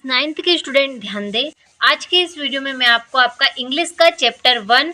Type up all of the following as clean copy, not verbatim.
Ninth के student ध्यान दें। आज के इस वीडियो में मैं आपको आपका इंग्लिश का चैप्टर 1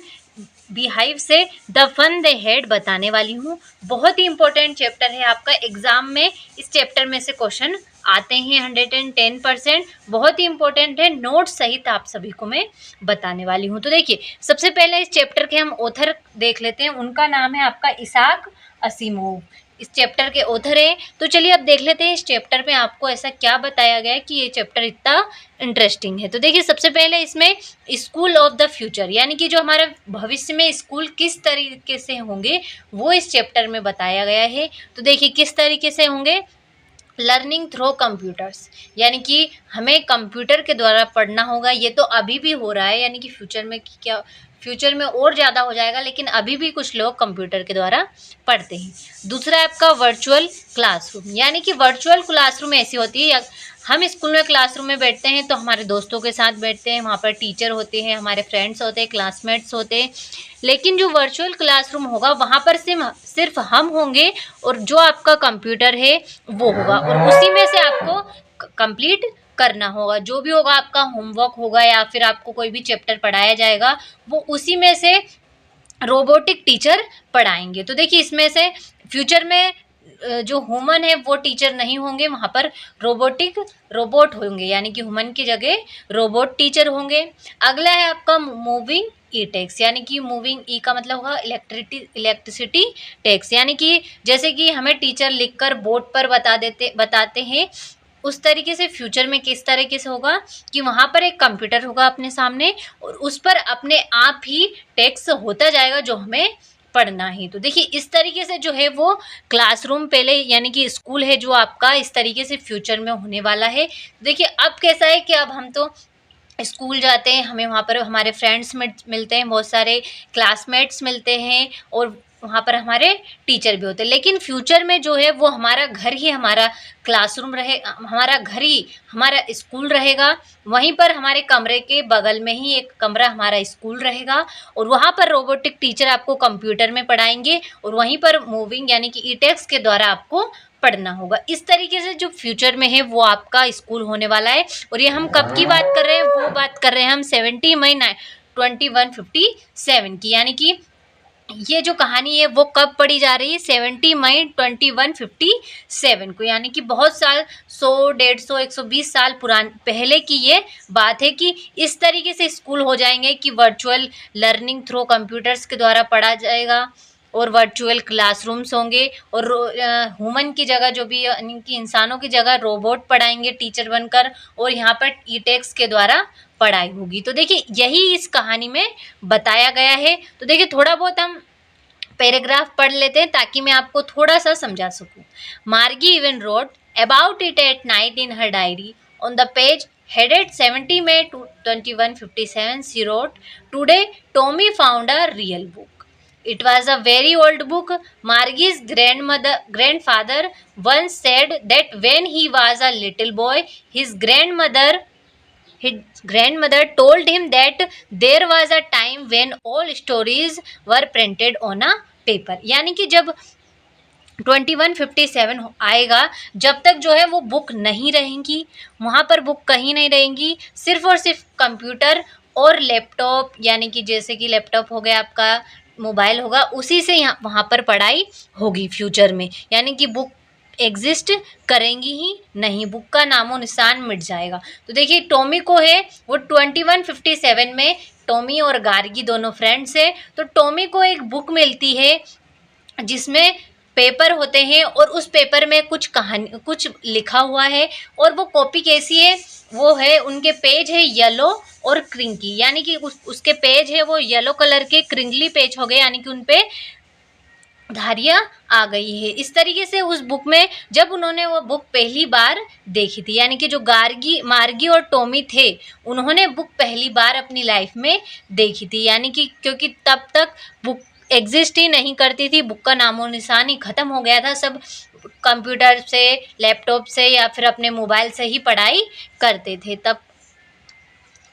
बिहाइव से द फन दे हैड बताने वाली हूँ। बहुत ही इंपॉर्टेंट चैप्टर है आपका। एग्जाम में इस चैप्टर में से क्वेश्चन आते हैं 110%। बहुत ही इंपॉर्टेंट है। नोट्स सहित आप सभी को मैं बताने वाली हूँ। तो देखिए, सबसे पहले इस चैप्टर के हम ऑथर देख लेते हैं। उनका नाम है आपका इसाक असीमोव। इस चैप्टर के ऑथर है। तो चलिए अब देख लेते हैं इस चैप्टर में आपको ऐसा क्या बताया गया है कि ये चैप्टर इतना इंटरेस्टिंग है। तो देखिए, सबसे पहले इसमें स्कूल ऑफ द फ्यूचर यानी कि जो हमारा भविष्य में स्कूल किस तरीके से होंगे वो इस चैप्टर में बताया गया है। तो देखिए किस तरीके से होंगे। लर्निंग थ्रू कंप्यूटर्स यानी कि हमें कंप्यूटर के द्वारा पढ़ना होगा। ये तो अभी भी हो रहा है, यानी कि फ्यूचर में और ज़्यादा हो जाएगा, लेकिन अभी भी कुछ लोग कंप्यूटर के द्वारा पढ़ते हैं। दूसरा है आपका वर्चुअल क्लासरूम यानी कि वर्चुअल क्लासरूम ऐसी होती है, हम स्कूल में क्लासरूम में बैठते हैं तो हमारे दोस्तों के साथ बैठते हैं, वहाँ पर टीचर होते हैं, हमारे फ्रेंड्स होते हैं, क्लासमेट्स होते हैं। लेकिन जो वर्चुअल क्लासरूम होगा वहाँ पर सिर्फ हम होंगे और जो आपका कंप्यूटर है वो होगा, और उसी में से आपको कंप्लीट करना होगा। जो भी होगा आपका होमवर्क होगा या फिर आपको कोई भी चैप्टर पढ़ाया जाएगा वो उसी में से रोबोटिक टीचर पढ़ाएंगे। तो देखिए, इसमें से फ्यूचर में जो ह्यूमन है वो टीचर नहीं होंगे, वहाँ पर रोबोट होंगे, यानी कि ह्यूमन की जगह रोबोट टीचर होंगे। अगला है आपका मूविंग ई टैक्स यानी कि मूविंग ई का मतलब होगा इलेक्ट्रिसिटी टैक्स, यानी कि जैसे कि हमें टीचर लिखकर बोर्ड पर बताते हैं, उस तरीके से फ्यूचर में किस तरीके से होगा कि वहाँ पर एक कंप्यूटर होगा अपने सामने और उस पर अपने आप ही टैक्स होता जाएगा जो हमें पढ़ना ही। तो देखिए, इस तरीके से जो है वो क्लासरूम पहले यानी कि स्कूल है जो आपका इस तरीके से फ्यूचर में होने वाला है। देखिए, अब कैसा है कि अब हम तो स्कूल जाते हैं, हमें वहाँ पर हमारे फ्रेंड्स मिलते हैं, बहुत सारे क्लासमेट्स मिलते हैं और वहाँ पर हमारे टीचर भी होते हैं। लेकिन फ्यूचर में जो है वो हमारा घर ही हमारा क्लासरूम रहे, हमारा घर ही हमारा स्कूल रहेगा। वहीं पर हमारे कमरे के बगल में ही एक कमरा हमारा स्कूल रहेगा और वहाँ पर रोबोटिक टीचर आपको कंप्यूटर में पढ़ाएंगे और वहीं पर मूविंग यानी कि ई टेक्स्ट के द्वारा आपको पढ़ना होगा। इस तरीके से जो फ्यूचर में है वो आपका स्कूल होने वाला है। और ये हम कब की बात कर रहे हैं, वो बात कर रहे हैं हम 70 मई 2157 की, यानी कि ये जो कहानी है वो कब पढ़ी जा रही है, 70 मई 2157 को, यानी कि बहुत साल 100 150 120 साल पहले की ये बात है कि इस तरीके से स्कूल हो जाएंगे कि वर्चुअल लर्निंग थ्रू कंप्यूटर्स के द्वारा पढ़ा जाएगा और वर्चुअल क्लासरूम्स होंगे और ह्यूमन की जगह जो भी यानी कि इंसानों की जगह रोबोट पढ़ाएंगे टीचर बनकर और यहाँ पर ई टेक्स्ट के द्वारा पढ़ाई होगी। तो देखिए, यही इस कहानी में बताया गया है। तो देखिए, थोड़ा बहुत हम पैराग्राफ पढ़ लेते हैं ताकि मैं आपको थोड़ा सा समझा सकूं। मार्गी even wrote about it at night in her diary on the page headed 70 May 2157 she wrote, today Tommy found a real book. It was a very old book. Margie's grandfather once said that when he was a little boy, his grandmother told him that there was a time when all stories were printed on a paper, यानी कि जब 2157 आएगा, जब तक जो है वो book नहीं रहेंगी, वहाँ पर बुक कहीं नहीं रहेंगी, सिर्फ और सिर्फ कंप्यूटर और लैपटॉप, यानी कि जैसे कि लैपटॉप हो गया आपका, मोबाइल होगा, उसी से यहाँ वहाँ पर पढ़ाई होगी फ्यूचर में, यानी कि बुक एग्जिस्ट करेंगी ही नहीं, बुक का नामो निशान मिट जाएगा। तो देखिए, टॉमी को है वो 2157 में टॉमी और गार्गी दोनों फ्रेंड्स है। तो टॉमी को एक बुक मिलती है जिसमें पेपर होते हैं और उस पेपर में कुछ लिखा हुआ है और वो कॉपी कैसी है, वो है उनके पेज है येलो और क्रिंकी, यानी कि उसके पेज है वो येलो कलर के क्रिंगली पेज हो गए, यानी कि उनपे धारियाँ आ गई है। इस तरीके से उस बुक में जब उन्होंने वो बुक पहली बार देखी थी, यानी कि जो मार्गी और टॉमी थे उन्होंने बुक पहली बार अपनी लाइफ में देखी थी, यानी कि क्योंकि तब तक बुक एग्जिस्ट ही नहीं करती थी, बुक का नामो निशान ही ख़त्म हो गया था, सब कंप्यूटर से, लैपटॉप से या फिर अपने मोबाइल से ही पढ़ाई करते थे तब।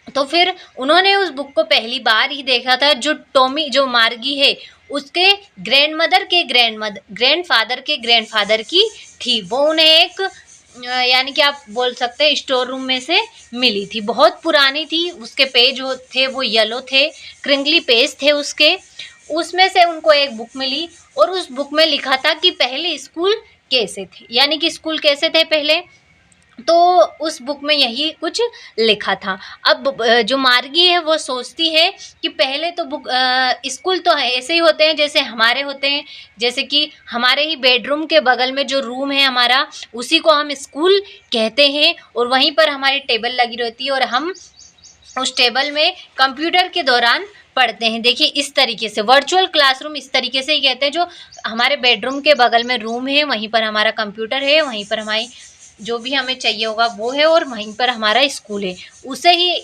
तो फिर उन्होंने उस बुक को पहली बार ही देखा था। जो मार्गी है उसके ग्रैंडफादर के ग्रैंडफादर की थी, वो उन्हें एक यानी कि आप बोल सकते हैं स्टोर रूम में से मिली थी। बहुत पुरानी थी, उसके पेज थे वो येलो थे, क्रिंगली पेज थे उसके। उसमें से उनको एक बुक मिली और उस बुक में लिखा था कि पहले स्कूल कैसे थे, यानी कि स्कूल कैसे थे पहले। तो उस बुक में यही कुछ लिखा था। अब जो मार्गी है वो सोचती है कि पहले तो स्कूल तो ऐसे ही होते हैं जैसे हमारे होते हैं, जैसे कि हमारे ही बेडरूम के बगल में जो रूम है हमारा, उसी को हम स्कूल कहते हैं और वहीं पर हमारी टेबल लगी रहती है और हम उस टेबल में कंप्यूटर के दौरान पढ़ते हैं। देखिए इस तरीके से वर्चुअल क्लासरूम इस तरीके से ही कहते हैं, जो हमारे बेडरूम के बगल में रूम है, वहीं पर हमारा कंप्यूटर है, वहीं पर हमारी जो भी हमें चाहिए होगा वो है और वहीं पर हमारा स्कूल है। उसे ही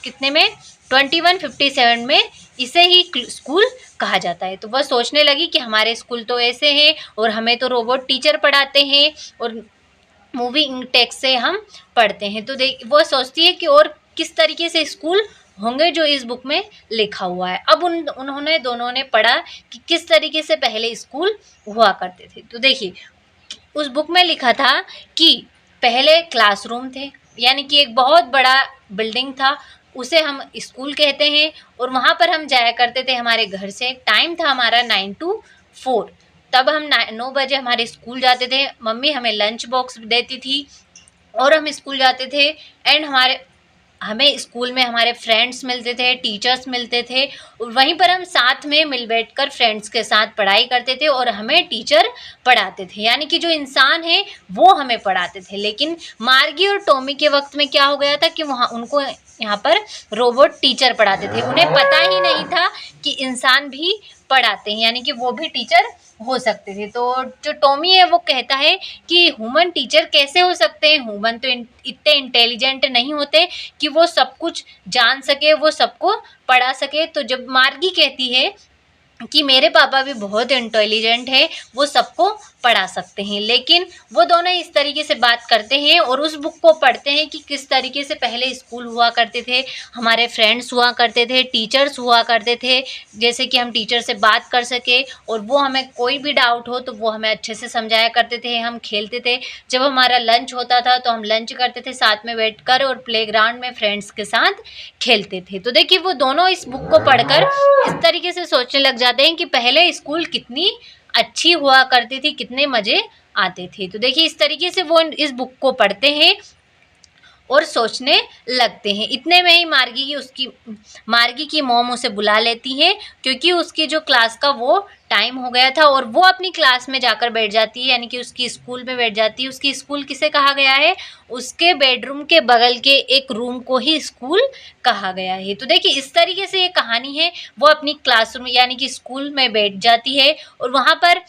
कितने में 2157 में इसे ही स्कूल कहा जाता है। तो वह सोचने लगी कि हमारे स्कूल तो ऐसे हैं और हमें तो रोबोट टीचर पढ़ाते हैं और मूविंग टेक्स्ट से हम पढ़ते हैं। तो वो सोचती है कि और किस तरीके से स्कूल होंगे जो इस बुक में लिखा हुआ है। अब उन्होंने दोनों ने पढ़ा कि किस तरीके से पहले स्कूल हुआ करते थे। तो देखिए उस बुक में लिखा था कि पहले क्लासरूम थे, यानी कि एक बहुत बड़ा बिल्डिंग था, उसे हम स्कूल कहते हैं और वहाँ पर हम जाया करते थे हमारे घर से। टाइम था हमारा 9 to 4, तब हम 9 बजे हमारे स्कूल जाते थे। मम्मी हमें लंच बॉक्स देती थी और हम स्कूल जाते थे। एंड हमें स्कूल में हमारे फ्रेंड्स मिलते थे, टीचर्स मिलते थे और वहीं पर हम साथ में मिल बैठकर फ्रेंड्स के साथ पढ़ाई करते थे और हमें टीचर पढ़ाते थे, यानी कि जो इंसान है वो हमें पढ़ाते थे। लेकिन मार्गी और टॉमी के वक्त में क्या हो गया था कि वहाँ उनको यहाँ पर रोबोट टीचर पढ़ाते थे। उन्हें पता ही नहीं था कि इंसान भी पढ़ाते हैं, यानी कि वो भी टीचर हो सकते थे। तो जो टॉमी है वो कहता है कि ह्यूमन टीचर कैसे हो सकते हैं, ह्यूमन तो इतने इंटेलिजेंट नहीं होते कि वो सब कुछ जान सके, वो सबको पढ़ा सके। तो जब मार्गी कहती है कि मेरे पापा भी बहुत इंटेलिजेंट है, वो सबको पढ़ा सकते हैं, लेकिन वो दोनों इस तरीके से बात करते हैं और उस बुक को पढ़ते हैं कि किस तरीके से पहले स्कूल हुआ करते थे, हमारे फ्रेंड्स हुआ करते थे, टीचर्स हुआ करते थे, जैसे कि हम टीचर से बात कर सके और वो हमें कोई भी डाउट हो तो वो हमें अच्छे से समझाया करते थे। हम खेलते थे, जब हमारा लंच होता था तो हम लंच करते थे साथ में बैठकर और प्लेग्राउंड में फ्रेंड्स के साथ खेलते थे। तो देखिए वो दोनों इस बुक को पढ़कर इस तरीके से सोचने लग जाते हैं कि पहले स्कूल कितनी अच्छी हुआ करती थी, कितने मजे आते थे। तो देखिए इस तरीके से वो इस बुक को पढ़ते हैं और सोचने लगते हैं। इतने में ही मार्गी की मॉम उसे बुला लेती है, क्योंकि उसकी जो क्लास का वो टाइम हो गया था और वो अपनी क्लास में जाकर बैठ जाती है, यानी कि उसकी स्कूल में बैठ जाती है। उसकी स्कूल किसे कहा गया है, उसके बेडरूम के बगल के एक रूम को ही स्कूल कहा गया है। तो देखिए इस तरीके से ये कहानी है, वो अपनी क्लासरूम यानी कि स्कूल में बैठ जाती है और वहाँ पर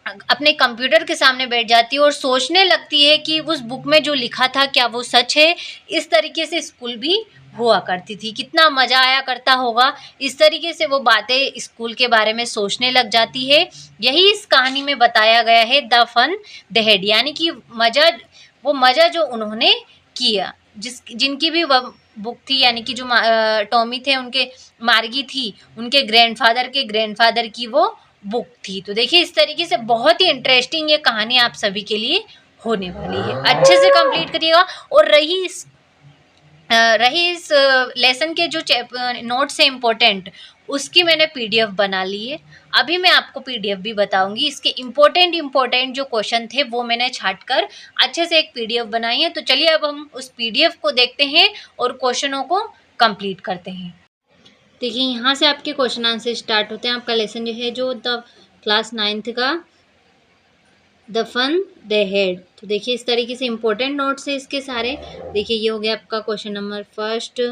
अपने कंप्यूटर के सामने बैठ जाती है और सोचने लगती है कि उस बुक में जो लिखा था क्या वो सच है। इस तरीके से स्कूल भी हुआ करती थी, कितना मज़ा आया करता होगा। इस तरीके से वो बातें स्कूल के बारे में सोचने लग जाती है। यही इस कहानी में बताया गया है, द फन द हेड, यानी कि वो मज़ा जो उन्होंने किया, जिनकी भी वह बुक थी, यानी कि जो टॉमी थे, उनके मार्गी थी, उनके ग्रैंडफादर की वो बुक थी। तो देखिए इस तरीके से बहुत ही इंटरेस्टिंग ये कहानी आप सभी के लिए होने वाली है। अच्छे से कंप्लीट करिएगा। और रही इस लेसन के जो नोट्स है इम्पोर्टेंट, उसकी मैंने पीडीएफ बना ली है। अभी मैं आपको पीडीएफ भी बताऊंगी। इसके इम्पोर्टेंट जो क्वेश्चन थे वो मैंने छाट कर अच्छे से एक पीडीएफ बनाई है। तो चलिए अब हम उस पीडीएफ को देखते हैं और क्वेश्चनों को कंप्लीट करते हैं। देखिए यहाँ से आपके क्वेश्चन आंसर स्टार्ट होते हैं। आपका लेसन जो है जो द क्लास 9th का द फन द हेड। तो देखिए इस तरीके से इम्पोर्टेंट नोट्स है इसके सारे। देखिए ये हो गया आपका क्वेश्चन नंबर फर्स्ट,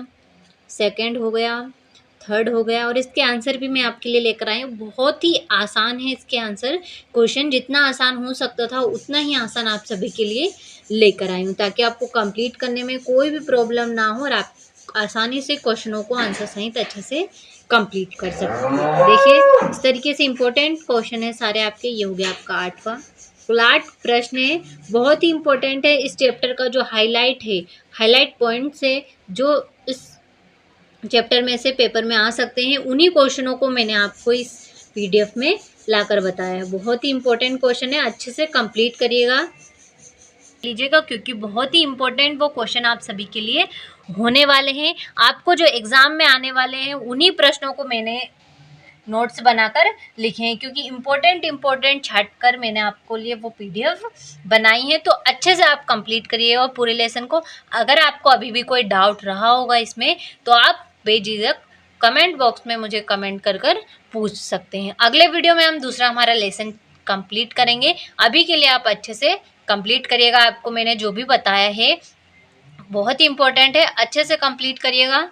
सेकंड हो गया, थर्ड हो गया और इसके आंसर भी मैं आपके लिए लेकर आई हूँ। बहुत ही आसान है इसके आंसर। क्वेश्चन जितना आसान हो सकता था उतना ही आसान आप सभी के लिए लेकर आई हूँ, ताकि आपको कंप्लीट करने में कोई भी प्रॉब्लम ना हो और आप आसानी से क्वेश्चनों को आंसर सहित अच्छे से कंप्लीट कर सकते हैं। देखिए इस तरीके से इम्पोर्टेंट क्वेश्चन है सारे आपके। ये हो गया आपका 8वां। कुल 8 प्रश्न है, बहुत ही इम्पोर्टेंट है। इस चैप्टर का जो हाईलाइट पॉइंट्स है जो इस चैप्टर में से पेपर में आ सकते हैं, उन्हीं क्वेश्चनों को मैंने आपको इस पीडीएफ में लाकर बताया है। बहुत ही इम्पोर्टेंट क्वेश्चन है, अच्छे से कंप्लीट करिएगा। लीजिएगा, क्योंकि बहुत ही इम्पोर्टेंट वो क्वेश्चन आप सभी के लिए होने वाले हैं। आपको जो एग्ज़ाम में आने वाले हैं उन्हीं प्रश्नों को मैंने नोट्स बनाकर लिखे हैं, क्योंकि इम्पोर्टेंट छाट कर मैंने आपको लिए वो PDF बनाई है। तो अच्छे से आप कंप्लीट करिएगा पूरे लेसन को। अगर आपको अभी भी कोई डाउट रहा होगा इसमें तो आप बेझिझक कमेंट बॉक्स में मुझे कमेंट कर पूछ सकते हैं। अगले वीडियो में हम दूसरा हमारा लेसन कंप्लीट करेंगे। अभी के लिए आप अच्छे से कंप्लीट करिएगा। आपको मैंने जो भी बताया है बहुत ही इम्पोर्टेंट है, अच्छे से कंप्लीट करिएगा।